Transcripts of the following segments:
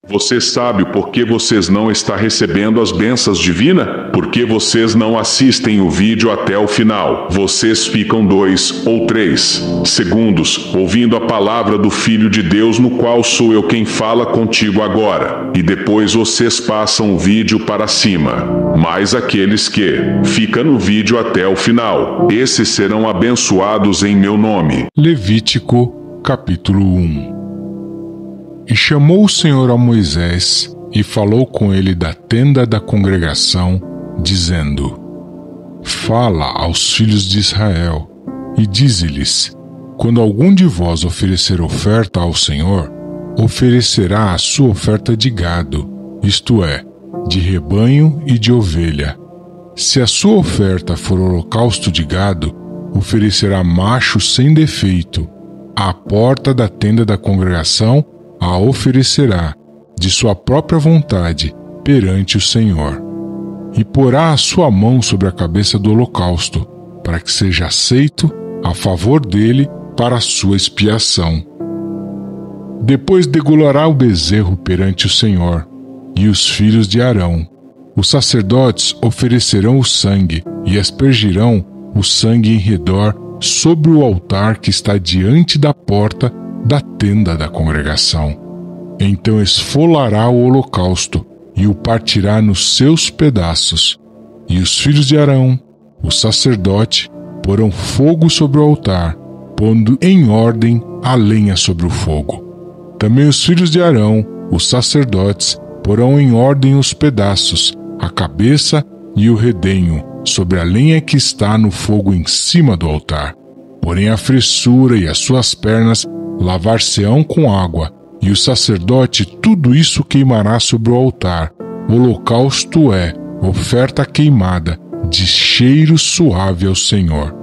Você sabe por que vocês não estão recebendo as bênçãos divinas? Porque vocês não assistem o vídeo até o final. Vocês ficam 2 ou 3 segundos ouvindo a palavra do Filho de Deus, no qual sou eu quem fala contigo agora. E depois vocês passam o vídeo para cima. Mas aqueles que ficam no vídeo até o final, esses serão abençoados em meu nome. Levítico, capítulo 1. E chamou o Senhor a Moisés, e falou com ele da tenda da congregação, dizendo: Fala aos filhos de Israel, e dize-lhes: Quando algum de vós oferecer oferta ao Senhor, oferecerá a sua oferta de gado, isto é, de rebanho e de ovelha. Se a sua oferta for holocausto de gado, oferecerá macho sem defeito. À porta da tenda da congregação a oferecerá, de sua própria vontade, perante o Senhor. E porá a sua mão sobre a cabeça do holocausto, para que seja aceito a favor dele para a sua expiação. Depois degolará o bezerro perante o Senhor, e os filhos de Arão. Os sacerdotes oferecerão o sangue, e aspergirão o sangue em redor sobre o altar que está diante da porta da tenda da congregação. Então esfolará o holocausto e o partirá nos seus pedaços. E os filhos de Arão, o sacerdote, porão fogo sobre o altar, pondo em ordem a lenha sobre o fogo. Também os filhos de Arão, os sacerdotes, porão em ordem os pedaços, a cabeça e o redenho, sobre a lenha que está no fogo em cima do altar. Porém a fressura e as suas pernas lavar-se-ão com água, e o sacerdote tudo isso queimará sobre o altar. Holocausto é oferta queimada, de cheiro suave ao Senhor.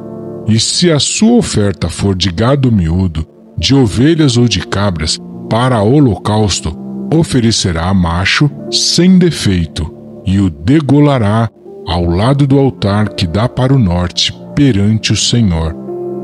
E se a sua oferta for de gado miúdo, de ovelhas ou de cabras, para holocausto, oferecerá macho sem defeito, e o degolará ao lado do altar que dá para o norte, perante o Senhor.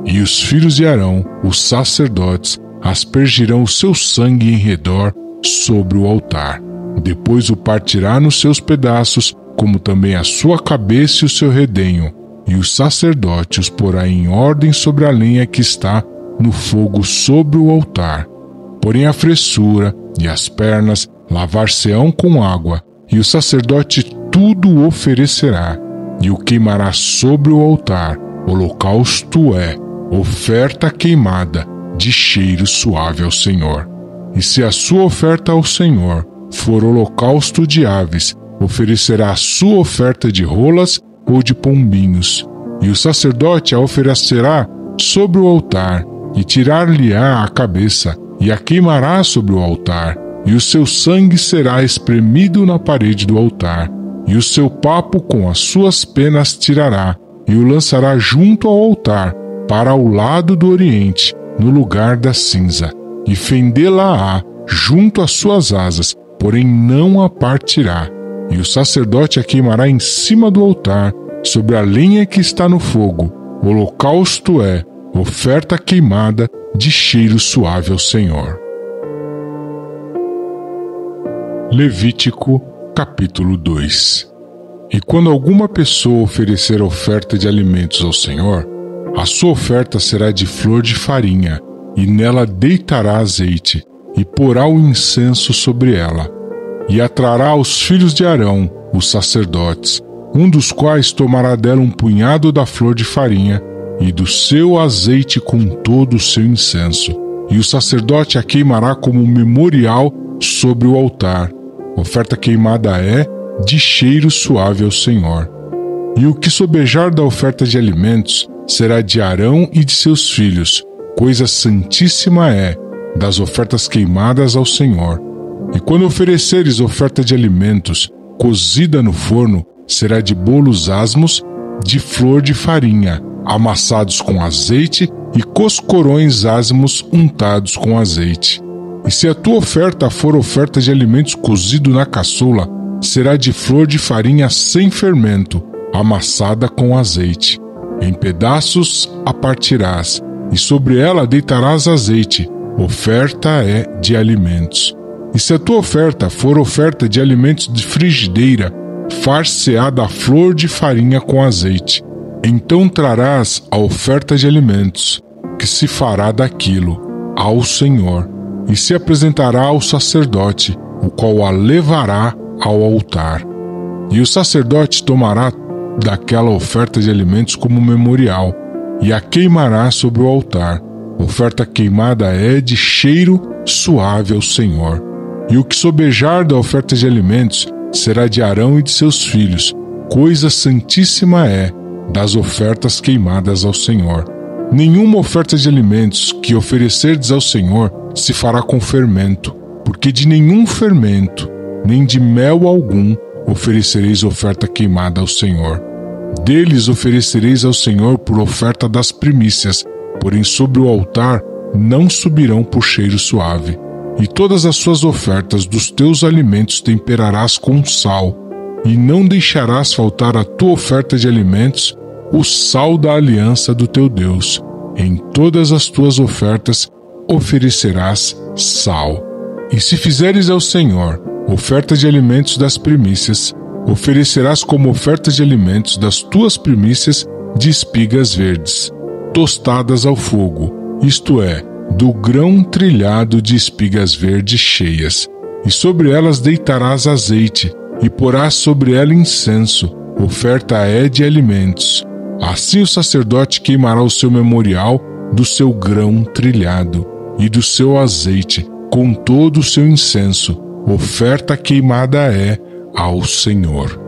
E os filhos de Arão, os sacerdotes, aspergirão o seu sangue em redor sobre o altar. Depois o partirá nos seus pedaços, como também a sua cabeça e o seu redenho, e o sacerdote os porá em ordem sobre a lenha que está no fogo sobre o altar. Porém a fressura e as pernas lavar-se-ão com água, e o sacerdote tudo oferecerá, e o queimará sobre o altar. Holocausto é oferta queimada, de cheiro suave ao Senhor. E se a sua oferta ao Senhor for holocausto de aves, oferecerá a sua oferta de rolas ou de pombinhos. E o sacerdote a oferecerá sobre o altar, e tirar-lhe-á a cabeça, e a queimará sobre o altar, e o seu sangue será espremido na parede do altar, e o seu papo com as suas penas tirará, e o lançará junto ao altar, para o lado do oriente, no lugar da cinza, e fendê-la-á junto às suas asas, porém não a partirá. E o sacerdote a queimará em cima do altar, sobre a lenha que está no fogo. Holocausto é oferta queimada, de cheiro suave ao Senhor. Levítico, capítulo 2. E quando alguma pessoa oferecer oferta de alimentos ao Senhor, a sua oferta será de flor de farinha, e nela deitará azeite, e porá o incenso sobre ela. E atrará os filhos de Arão, os sacerdotes, um dos quais tomará dela um punhado da flor de farinha, e do seu azeite com todo o seu incenso. E o sacerdote a queimará como um memorial sobre o altar. Oferta queimada é de cheiro suave ao Senhor. E o que sobejar da oferta de alimentos será de Arão e de seus filhos, coisa santíssima é, das ofertas queimadas ao Senhor. E quando ofereceres oferta de alimentos, cozida no forno, será de bolos asmos, de flor de farinha, amassados com azeite, e coscorões asmos untados com azeite. E se a tua oferta for oferta de alimentos cozido na caçoula, será de flor de farinha sem fermento, amassada com azeite. Em pedaços a partirás, e sobre ela deitarás azeite. Oferta é de alimentos. E se a tua oferta for oferta de alimentos de frigideira, far-se-á da flor de farinha com azeite. Então trarás a oferta de alimentos, que se fará daquilo, ao Senhor, e se apresentará ao sacerdote, o qual a levará ao altar. E o sacerdote tomará daquela oferta de alimentos como memorial, e a queimará sobre o altar. Oferta queimada é de cheiro suave ao Senhor. E o que sobejar da oferta de alimentos será de Arão e de seus filhos. Coisa santíssima é das ofertas queimadas ao Senhor. Nenhuma oferta de alimentos que oferecerdes ao Senhor se fará com fermento, porque de nenhum fermento, nem de mel algum, oferecereis oferta queimada ao Senhor. Deles oferecereis ao Senhor por oferta das primícias, porém sobre o altar não subirão por cheiro suave. E todas as suas ofertas dos teus alimentos temperarás com sal, e não deixarás faltar à tua oferta de alimentos o sal da aliança do teu Deus. Em todas as tuas ofertas oferecerás sal. E se fizeres ao Senhor oferta de alimentos das primícias, oferecerás como oferta de alimentos das tuas primícias de espigas verdes, tostadas ao fogo, isto é, do grão trilhado de espigas verdes cheias. E sobre elas deitarás azeite, e porás sobre ela incenso, oferta é de alimentos. Assim o sacerdote queimará o seu memorial do seu grão trilhado, e do seu azeite, com todo o seu incenso, oferta queimada é ao Senhor.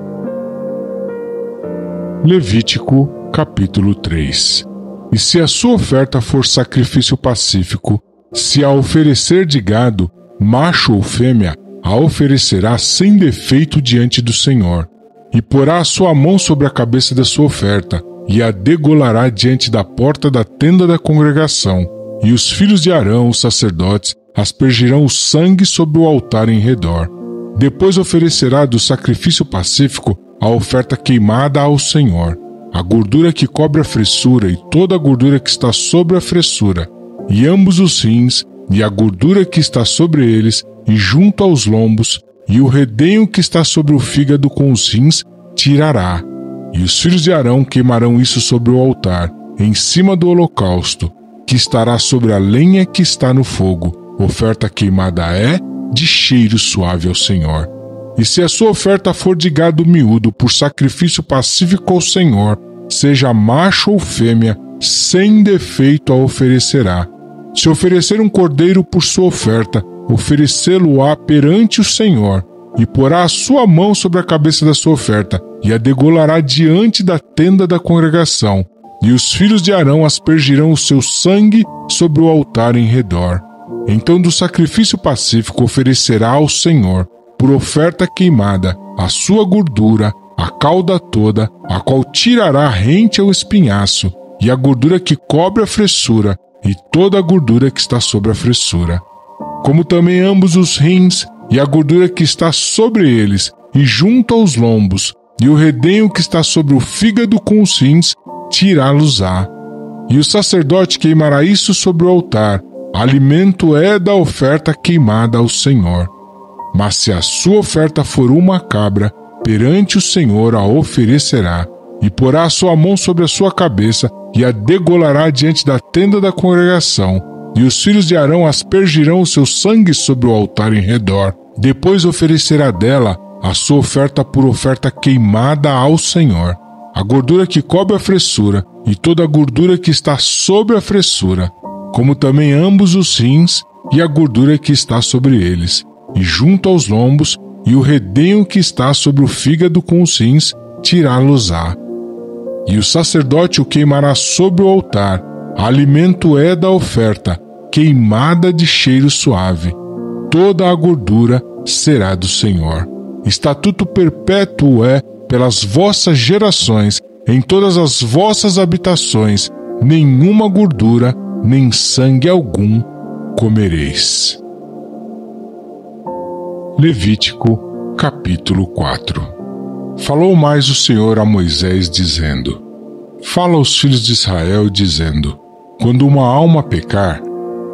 Levítico, capítulo 3. E se a sua oferta for sacrifício pacífico, se a oferecer de gado, macho ou fêmea, a oferecerá sem defeito diante do Senhor, e porá a sua mão sobre a cabeça da sua oferta, e a degolará diante da porta da tenda da congregação, e os filhos de Arão, os sacerdotes, aspergirão o sangue sobre o altar em redor. Depois oferecerá do sacrifício pacífico a oferta queimada ao Senhor, a gordura que cobre a fressura e toda a gordura que está sobre a fressura, e ambos os rins, e a gordura que está sobre eles, e junto aos lombos, e o redenho que está sobre o fígado com os rins, tirará. E os filhos de Arão queimarão isso sobre o altar, em cima do holocausto, que estará sobre a lenha que está no fogo. Oferta queimada é de cheiro suave ao Senhor. E se a sua oferta for de gado miúdo por sacrifício pacífico ao Senhor, seja macho ou fêmea, sem defeito a oferecerá. Se oferecer um cordeiro por sua oferta, oferecê-lo-á perante o Senhor, e porá a sua mão sobre a cabeça da sua oferta, e a degolará diante da tenda da congregação, e os filhos de Arão aspergirão o seu sangue sobre o altar em redor. Então do sacrifício pacífico oferecerá ao Senhor, por oferta queimada, a sua gordura, a cauda toda, a qual tirará rente ao espinhaço, e a gordura que cobre a fressura, e toda a gordura que está sobre a fressura. Como também ambos os rins, e a gordura que está sobre eles, e junto aos lombos, e o redenho que está sobre o fígado com os rins, tirá-los-á. E o sacerdote queimará isso sobre o altar, alimento é da oferta queimada ao Senhor. Mas se a sua oferta for uma cabra, perante o Senhor a oferecerá, e porá a sua mão sobre a sua cabeça, e a degolará diante da tenda da congregação, e os filhos de Arão aspergirão o seu sangue sobre o altar em redor. Depois oferecerá dela a sua oferta por oferta queimada ao Senhor, a gordura que cobre a fressura, e toda a gordura que está sobre a fressura, como também ambos os rins, e a gordura que está sobre eles, e junto aos lombos, e o redenho que está sobre o fígado com os rins, tirá-los-á. E o sacerdote o queimará sobre o altar, alimento é da oferta, queimada de cheiro suave. Toda a gordura será do Senhor. Estatuto perpétuo é pelas vossas gerações, em todas as vossas habitações, nenhuma gordura, nem sangue algum comereis. Levítico, capítulo 4. Falou mais o Senhor a Moisés, dizendo: Fala aos filhos de Israel, dizendo: Quando uma alma pecar,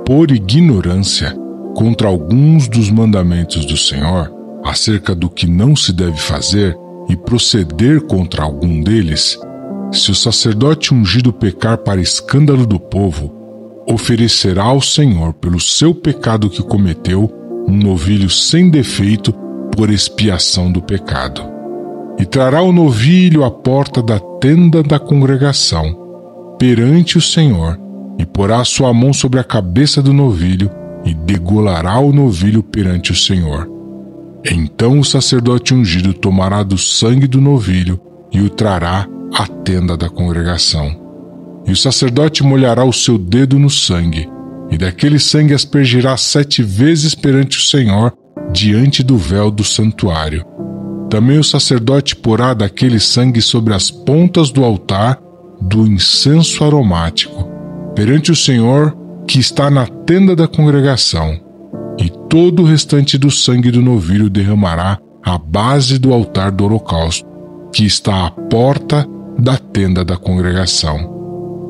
por ignorância, contra alguns dos mandamentos do Senhor, acerca do que não se deve fazer, e proceder contra algum deles, se o sacerdote ungido pecar para escândalo do povo, oferecerá ao Senhor pelo seu pecado que cometeu um novilho sem defeito por expiação do pecado. E trará o novilho à porta da tenda da congregação, perante o Senhor, e porá a sua mão sobre a cabeça do novilho, e degolará o novilho perante o Senhor. Então o sacerdote ungido tomará do sangue do novilho e o trará à tenda da congregação. E o sacerdote molhará o seu dedo no sangue, e daquele sangue aspergirá 7 vezes perante o Senhor, diante do véu do santuário. Também o sacerdote porá daquele sangue sobre as pontas do altar do incenso aromático, perante o Senhor que está na tenda da congregação, e todo o restante do sangue do novilho derramará à base do altar do holocausto, que está à porta da tenda da congregação.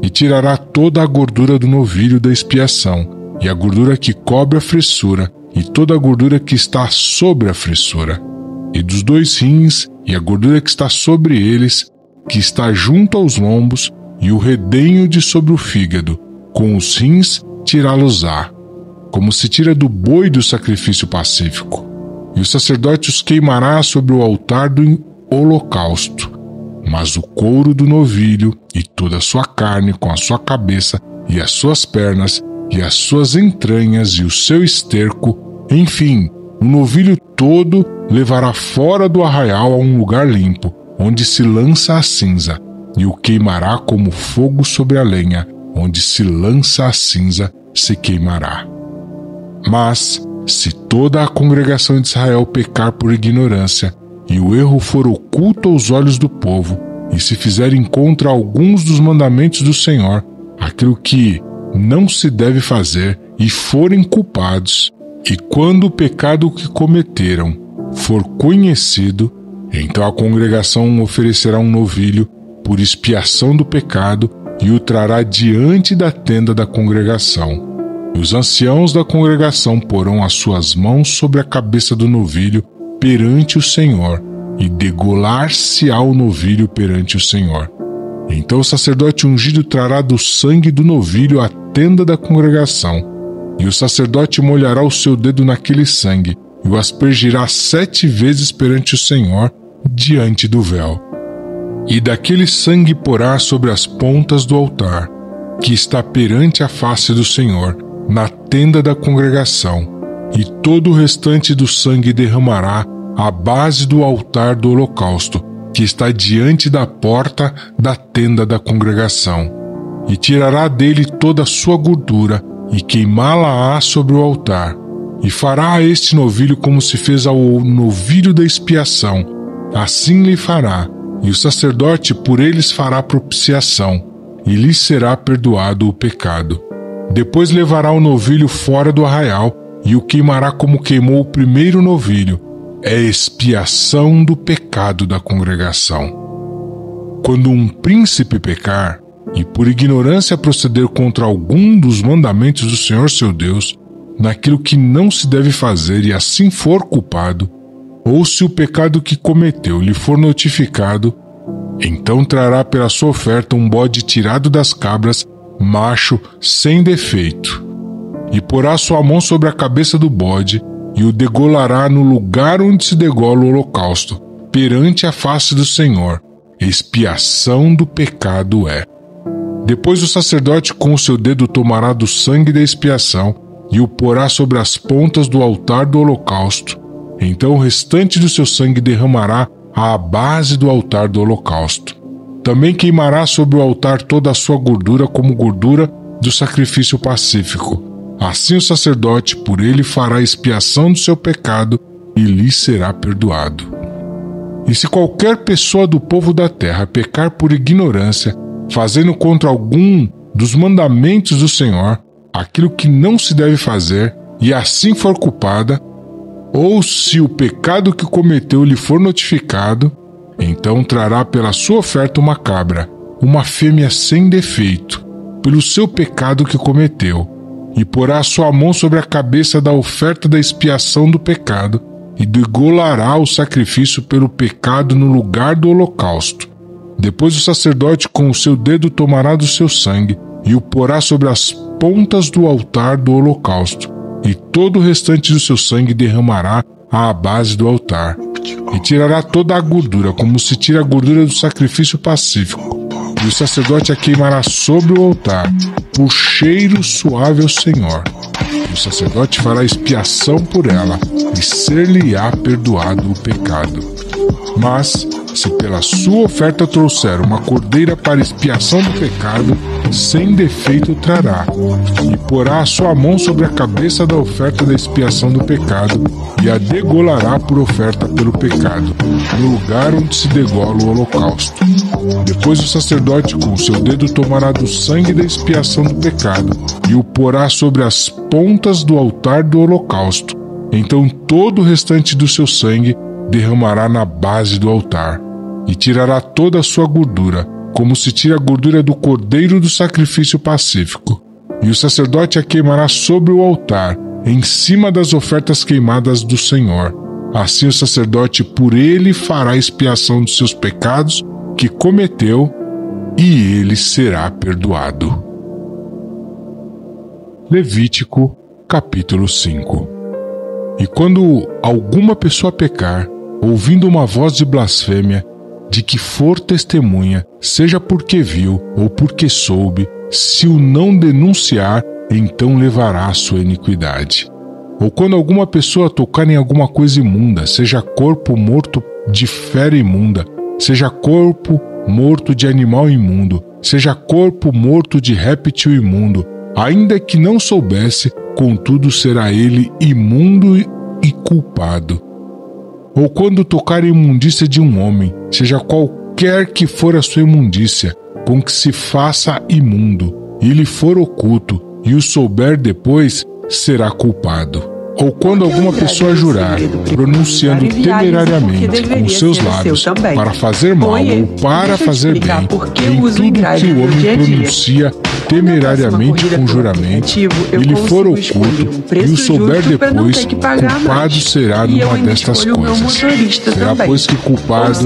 E tirará toda a gordura do novilho da expiação, e a gordura que cobre a fressura, e toda a gordura que está sobre a fressura, e dos 2 rins, e a gordura que está sobre eles, que está junto aos lombos, e o redenho de sobre o fígado, com os rins tirá-los-á, como se tira do boi do sacrifício pacífico. E o sacerdote os queimará sobre o altar do holocausto. Mas o couro do novilho, e toda a sua carne, com a sua cabeça, e as suas pernas, e as suas entranhas, e o seu esterco, enfim, o novilho todo levará fora do arraial a um lugar limpo, onde se lança a cinza, e o queimará como fogo sobre a lenha, onde se lança a cinza, se queimará. Mas, se toda a congregação de Israel pecar por ignorância, e o erro for oculto aos olhos do povo, e se fizerem contra alguns dos mandamentos do Senhor, aquilo que não se deve fazer, e forem culpados, e quando o pecado que cometeram for conhecido, então a congregação oferecerá um novilho por expiação do pecado e o trará diante da tenda da congregação. E os anciãos da congregação porão as suas mãos sobre a cabeça do novilho perante o Senhor, e degolar-se-á o novilho perante o Senhor. Então o sacerdote ungido trará do sangue do novilho à tenda da congregação, e o sacerdote molhará o seu dedo naquele sangue, e o aspergirá 7 vezes perante o Senhor, diante do véu. E daquele sangue porá sobre as pontas do altar, que está perante a face do Senhor, na tenda da congregação, e todo o restante do sangue derramará à base do altar do holocausto, que está diante da porta da tenda da congregação. E tirará dele toda a sua gordura, e queimá-la-á sobre o altar. E fará a este novilho como se fez ao novilho da expiação, assim lhe fará, e o sacerdote por eles fará propiciação, e lhe será perdoado o pecado. Depois levará o novilho fora do arraial, e o queimará como queimou o primeiro novilho. É expiação do pecado da congregação. Quando um príncipe pecar, e por ignorância proceder contra algum dos mandamentos do Senhor seu Deus, naquilo que não se deve fazer, e assim for culpado, ou se o pecado que cometeu lhe for notificado, então trará pela sua oferta um bode tirado das cabras, macho, sem defeito, e porá sua mão sobre a cabeça do bode, e o degolará no lugar onde se degola o holocausto, perante a face do Senhor. Expiação do pecado é. Depois o sacerdote com o seu dedo tomará do sangue da expiação, e o porá sobre as pontas do altar do holocausto. Então o restante do seu sangue derramará à base do altar do holocausto. Também queimará sobre o altar toda a sua gordura como gordura do sacrifício pacífico. Assim o sacerdote por ele fará expiação do seu pecado e lhe será perdoado. E se qualquer pessoa do povo da terra pecar por ignorância, fazendo contra algum dos mandamentos do Senhor aquilo que não se deve fazer, e assim for culpada, ou se o pecado que cometeu lhe for notificado, então trará pela sua oferta uma cabra, uma fêmea sem defeito, pelo seu pecado que cometeu, e porá a sua mão sobre a cabeça da oferta da expiação do pecado, e degolará o sacrifício pelo pecado no lugar do holocausto. Depois o sacerdote com o seu dedo tomará do seu sangue e o porá sobre as pontas do altar do holocausto, e todo o restante do seu sangue derramará à base do altar, e tirará toda a gordura, como se tira a gordura do sacrifício pacífico, e o sacerdote a queimará sobre o altar, por cheiro suave ao Senhor. O sacerdote fará expiação por ela, e ser-lhe-á perdoado o pecado. Mas, se pela sua oferta trouxer uma cordeira para expiação do pecado, sem defeito trará, e porá a sua mão sobre a cabeça da oferta da expiação do pecado, e a degolará por oferta pelo pecado, no lugar onde se degola o holocausto. Depois o sacerdote com o seu dedo tomará do sangue da expiação do pecado, e o porá sobre as pontas do altar do holocausto. Então todo o restante do seu sangue derramará na base do altar, e tirará toda a sua gordura, como se tira a gordura do cordeiro do sacrifício pacífico. E o sacerdote a queimará sobre o altar, em cima das ofertas queimadas do Senhor. Assim o sacerdote por ele fará expiação dos seus pecados que cometeu, e ele será perdoado. Levítico, capítulo 5. E quando alguma pessoa pecar, ouvindo uma voz de blasfêmia, de que for testemunha, seja porque viu ou porque soube, se o não denunciar, então levará a sua iniquidade. Ou quando alguma pessoa tocar em alguma coisa imunda, seja corpo morto de fera imunda, seja corpo morto de animal imundo, seja corpo morto de réptil imundo, ainda que não soubesse, contudo será ele imundo e culpado. Ou quando tocar a imundícia de um homem, seja qualquer que for a sua imundícia, com que se faça imundo, e lhe for oculto, e o souber depois, será culpado. Ou quando alguma pessoa jurar, pronunciando temerariamente com seus lábios para fazer mal ou para fazer bem, em tudo que o homem pronuncia temerariamente com juramento, e lhe for oculto, e o souber depois, culpado será numa destas coisas. Será, pois, que culpado,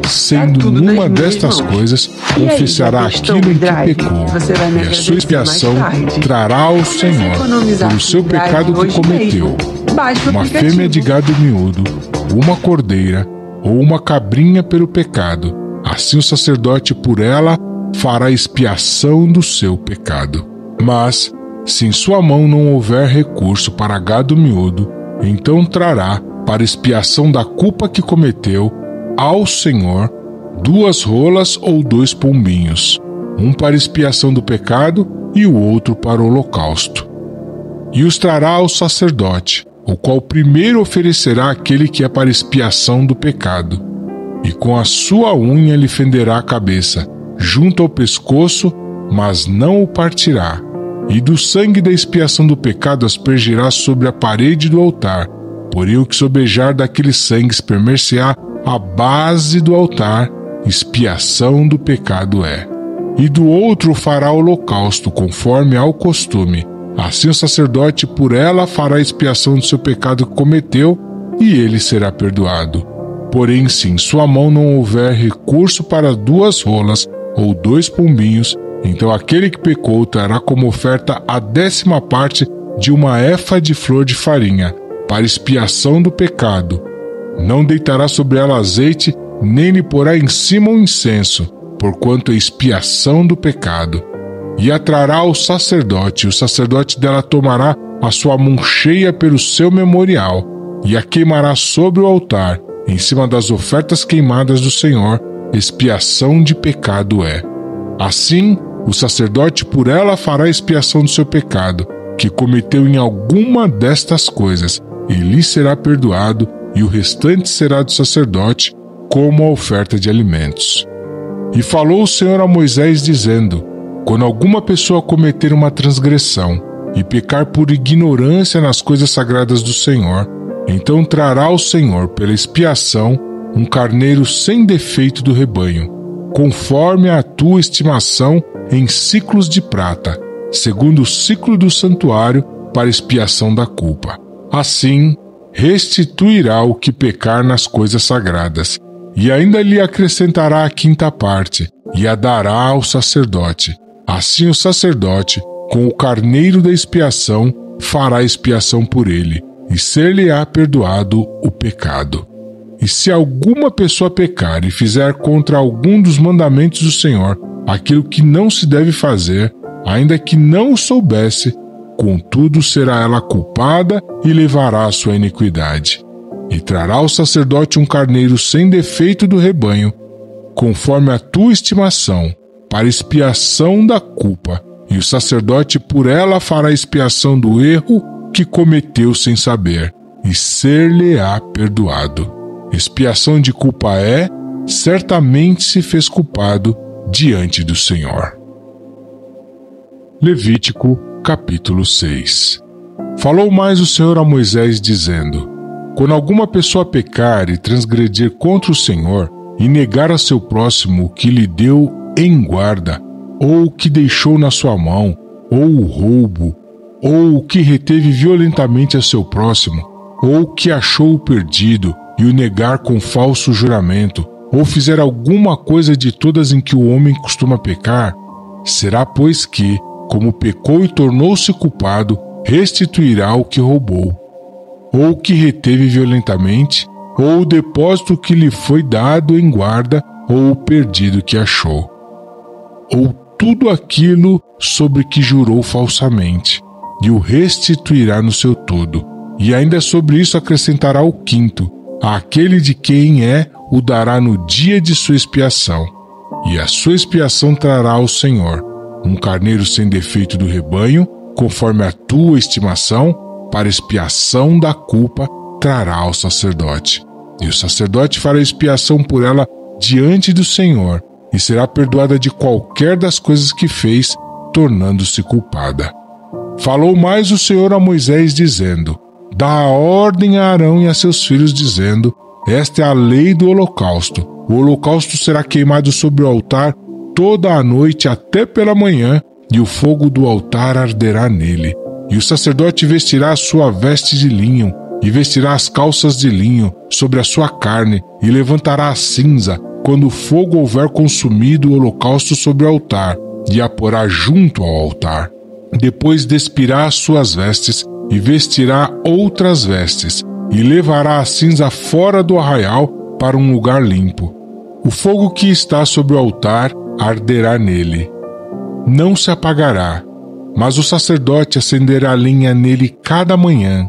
sendo numa destas coisas, confessará aquilo em que pecou, e a sua expiação trará ao Senhor pelo seu pecado que cometeu uma fêmea de gado miúdo, uma cordeira ou uma cabrinha pelo pecado. Assim o sacerdote por ela fará expiação do seu pecado. Mas, se em sua mão não houver recurso para gado miúdo, então trará, para expiação da culpa que cometeu, ao Senhor 2 rolas ou 2 pombinhos, um para expiação do pecado e o outro para o holocausto. E os trará ao sacerdote, o qual primeiro oferecerá aquele que é para expiação do pecado, e com a sua unha lhe fenderá a cabeça, junto ao pescoço, mas não o partirá. E do sangue da expiação do pecado aspergirá sobre a parede do altar, porém o que sobejar daquele sangue espremer-se-á a base do altar, expiação do pecado é. E do outro fará holocausto, conforme ao costume. Assim o sacerdote por ela fará expiação do seu pecado que cometeu, e ele será perdoado. Porém, se em sua mão não houver recurso para 2 rolas ou 2 pombinhos, então aquele que pecou trará como oferta a 10ª parte de uma efa de flor de farinha, para expiação do pecado. Não deitará sobre ela azeite, nem lhe porá em cima o incenso, porquanto é expiação do pecado. E a trará ao sacerdote, e o sacerdote dela tomará a sua mão cheia pelo seu memorial, e a queimará sobre o altar, em cima das ofertas queimadas do Senhor, expiação de pecado é. Assim, o sacerdote por ela fará expiação do seu pecado, que cometeu em alguma destas coisas, e lhe será perdoado, e o restante será do sacerdote, como a oferta de alimentos. E falou o Senhor a Moisés, dizendo: quando alguma pessoa cometer uma transgressão e pecar por ignorância nas coisas sagradas do Senhor, então trará ao Senhor pela expiação um carneiro sem defeito do rebanho, conforme a tua estimação em ciclos de prata, segundo o ciclo do santuário, para expiação da culpa. Assim, restituirá o que pecar nas coisas sagradas, e ainda lhe acrescentará a 5ª parte, e a dará ao sacerdote. Assim o sacerdote, com o carneiro da expiação, fará expiação por ele, e ser-lhe-á perdoado o pecado. E se alguma pessoa pecar e fizer contra algum dos mandamentos do Senhor aquilo que não se deve fazer, ainda que não o soubesse, contudo será ela culpada e levará a sua iniquidade. E trará ao sacerdote um carneiro sem defeito do rebanho, conforme a tua estimação, para expiação da culpa, e o sacerdote por ela fará expiação do erro que cometeu sem saber, e ser-lhe-á perdoado. Expiação de culpa é, certamente se fez culpado diante do Senhor. Levítico, capítulo 6. Falou mais o Senhor a Moisés, dizendo: Quando alguma pessoa pecar e transgredir contra o Senhor, e negar a seu próximo o que lhe deu em guarda, ou o que deixou na sua mão, ou o roubo, ou o que reteve violentamente a seu próximo, ou o que achou o perdido, e o negar com falso juramento, ou fizer alguma coisa de todas em que o homem costuma pecar, será, pois que, como pecou e tornou-se culpado, restituirá o que roubou, ou o que reteve violentamente, ou o depósito que lhe foi dado em guarda, ou o perdido que achou, ou tudo aquilo sobre que jurou falsamente, e o restituirá no seu todo, e ainda sobre isso acrescentará o 5º, àquele de quem o dará no dia de sua expiação, e a sua expiação trará ao Senhor um carneiro sem defeito do rebanho, conforme a tua estimação, para expiação da culpa trará ao sacerdote. E o sacerdote fará expiação por ela diante do Senhor, e será perdoada de qualquer das coisas que fez, tornando-se culpada. Falou mais o Senhor a Moisés, dizendo: Dá a ordem a Arão e a seus filhos, dizendo: Esta é a lei do holocausto. O holocausto será queimado sobre o altar toda a noite até pela manhã, e o fogo do altar arderá nele. E o sacerdote vestirá a sua veste de linho, e vestirá as calças de linho sobre a sua carne, e levantará a cinza, quando o fogo houver consumido o holocausto sobre o altar, e a porá junto ao altar. Depois despirá as suas vestes, e vestirá outras vestes, e levará a cinza fora do arraial para um lugar limpo. O fogo que está sobre o altar arderá nele. Não se apagará, mas o sacerdote acenderá a lenha nele cada manhã,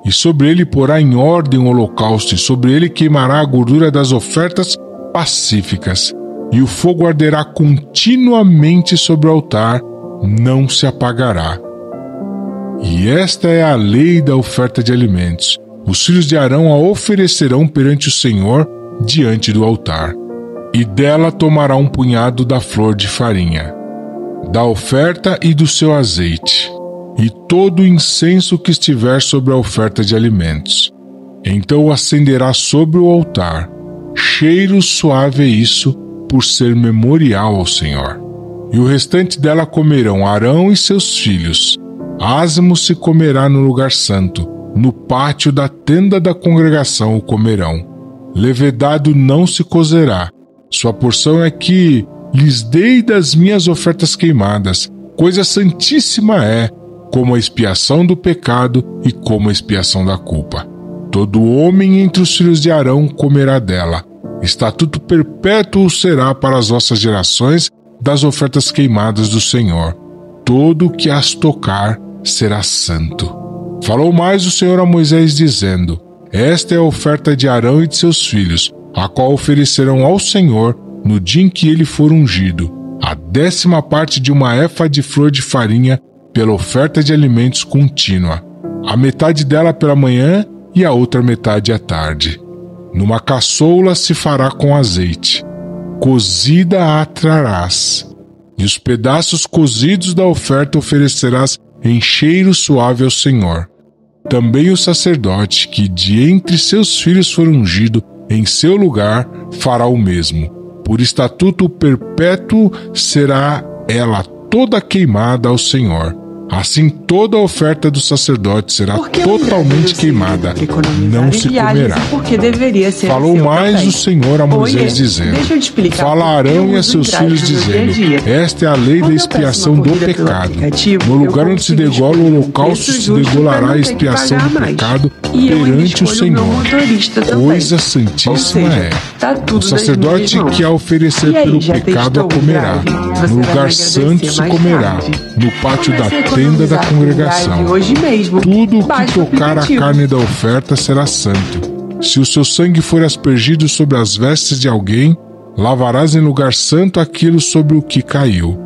e sobre ele porá em ordem o holocausto, e sobre ele queimará a gordura das ofertas pacíficas, e o fogo arderá continuamente sobre o altar, não se apagará. E esta é a lei da oferta de alimentos. Os filhos de Arão a oferecerão perante o Senhor diante do altar, e dela tomará um punhado da flor de farinha, da oferta e do seu azeite, e todo o incenso que estiver sobre a oferta de alimentos. Então o acenderá sobre o altar. Cheiro suave é isso, por ser memorial ao Senhor. E o restante dela comerão Arão e seus filhos. Asmo se comerá no lugar santo, no pátio da tenda da congregação o comerão. Levedado não se cozerá. Sua porção é que lhes dei das minhas ofertas queimadas. Coisa santíssima é, como a expiação do pecado e como a expiação da culpa. Todo homem entre os filhos de Arão comerá dela. Estatuto perpétuo será para as vossas gerações das ofertas queimadas do Senhor. Todo o que as tocar será santo. Falou mais o Senhor a Moisés, dizendo: Esta é a oferta de Arão e de seus filhos, a qual oferecerão ao Senhor no dia em que ele for ungido, a 10ª parte de uma éfa de flor de farinha pela oferta de alimentos contínua, a metade dela pela manhã e a outra metade à tarde. Numa caçoula se fará com azeite. Cozida a trarás, e os pedaços cozidos da oferta oferecerás em cheiro suave ao Senhor. Também o sacerdote, que de entre seus filhos for ungido em seu lugar, fará o mesmo. Por estatuto perpétuo será ela toda queimada ao Senhor. Assim toda a oferta do sacerdote será totalmente queimada, não se comerá. Falou mais o Senhor a Moisés dizendo: Fala a Arão e a seus filhos dizendo: Esta é a lei da expiação do pecado. No lugar onde se degola o holocausto, se degolará a expiação do pecado perante o Senhor. Coisa santíssima é. O sacerdote que a oferecer pelo pecado a comerá. No lugar santo se comerá, no pátio da tenda da congregação. Tudo o que tocar a carne da oferta será santo. Se o seu sangue for aspergido sobre as vestes de alguém, lavarás em lugar santo aquilo sobre o que caiu.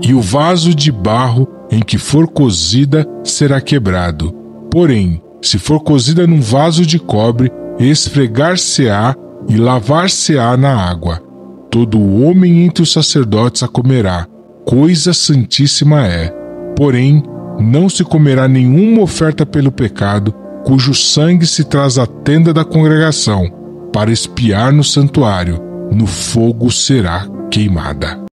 E o vaso de barro em que for cozida será quebrado. Porém, se for cozida num vaso de cobre, esfregar-se-á e lavar-se-á na água. Todo homem entre os sacerdotes a comerá. Coisa santíssima é. Porém, não se comerá nenhuma oferta pelo pecado, cujo sangue se traz à tenda da congregação, para expiar no santuário. No fogo será queimada.